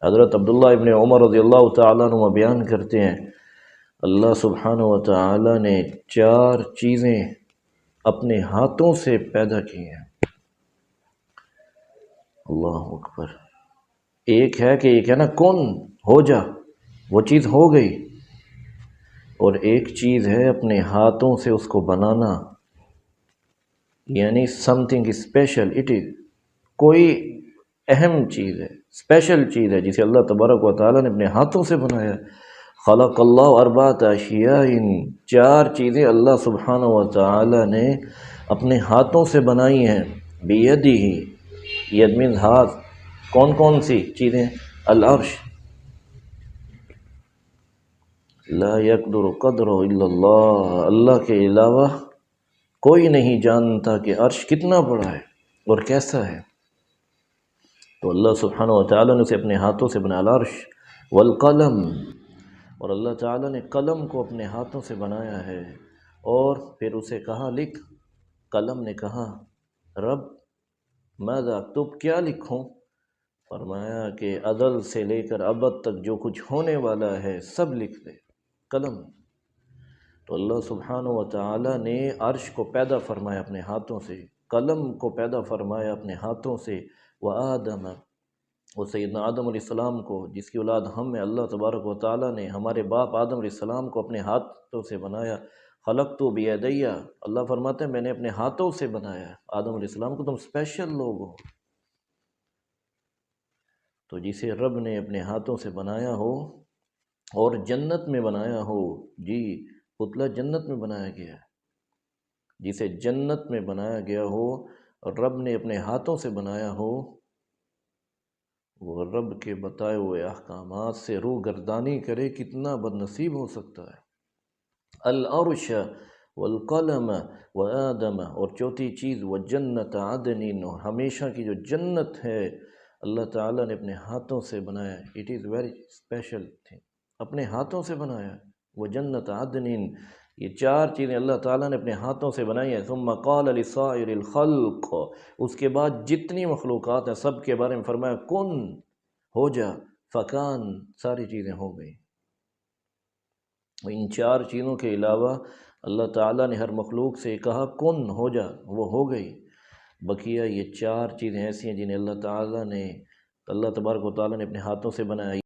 حضرت عبداللہ ابن عمر رضی اللہ تعالیٰ عنہ بیان کرتے ہیں اللہ سبحانہ و تعالیٰ نے 4 چیزیں اپنے ہاتھوں سے پیدا کی ہیں۔ اللہ اکبر۔ ایک ہے کہ یہ کہنا کن ہو جا، وہ چیز ہو گئی، اور ایک چیز ہے اپنے ہاتھوں سے اس کو بنانا، یعنی some thing special, it is کوئی اہم چیز ہے، اسپیشل چیز ہے جسے اللہ تبارک و تعالیٰ نے اپنے ہاتھوں سے بنایا۔ خلق اللہ اربعۃ اشیاء، 4 چیزیں اللہ سبحانہ و تعالیٰ نے اپنے ہاتھوں سے بنائی ہیں۔ بیدہ، ید مینز ہاتھ۔ کون کون سی چیزیں؟ العرش، لا یقدر قدرہ الا اللہ، اللہ کے علاوہ کوئی نہیں جانتا کہ عرش کتنا بڑا ہے اور کیسا ہے، تو اللہ سبحانہ و تعالیٰ نے اسے اپنے ہاتھوں سے بنایا۔ العرش والقلم، اور اللہ تعالیٰ نے قلم کو اپنے ہاتھوں سے بنایا ہے، اور پھر اسے کہا لکھ۔ قلم نے کہا رب ماذا اکتب، کیا لکھوں؟ فرمایا کہ ازل سے لے کر ابد تک جو کچھ ہونے والا ہے سب لکھ دے، قلم۔ تو اللہ سبحانہ و تعالیٰ نے عرش کو پیدا فرمایا اپنے ہاتھوں سے، قلم کو پیدا فرمایا اپنے ہاتھوں سے، وآدم، وہ سیدنا آدم علیہ السلام کو، جس کی اولاد ہم ہیں، اللہ تبارک و تعالیٰ نے ہمارے باپ آدم علیہ السلام کو اپنے ہاتھوں سے بنایا۔ خلقت بیدی، اللہ فرماتے ہیں میں نے اپنے ہاتھوں سے بنایا آدم علیہ السلام کو، تم اسپیشل لوگ ہو۔ تو جسے رب نے اپنے ہاتھوں سے بنایا ہو اور جنت میں بنایا ہو، جی پتلا جنت میں بنایا گیا ہے، جسے جنت میں بنایا گیا ہو اور رب نے اپنے ہاتھوں سے بنایا ہو، وہ رب کے بتائے ہوئے احکامات سے روح گردانی کرے، کتنا بد نصیب ہو سکتا ہے۔ العرش والقلم وآدم، اور 4تھی چیز وجنت عدن، ہمیشہ کی جو جنت ہے اللہ تعالیٰ نے اپنے ہاتھوں سے بنایا۔ It is very special thing, اپنے ہاتھوں سے بنایا۔ وہ جنت عدن، یہ 4 چیزیں اللہ تعالیٰ نے اپنے ہاتھوں سے بنائی ہیں۔ ثم قال لسائر الخلق، اس کے بعد جتنی مخلوقات ہیں سب کے بارے میں فرمایا کن ہو جا، فکان، ساری چیزیں ہو گئی۔ ان 4 چیزوں کے علاوہ اللہ تعالیٰ نے ہر مخلوق سے کہا کن ہو جا، وہ ہو گئی۔ بقیہ یہ 4 چیزیں ایسی ہیں جنہیں اللہ تعالیٰ نے، اللہ تبارک و تعالیٰ نے اپنے ہاتھوں سے بنایا۔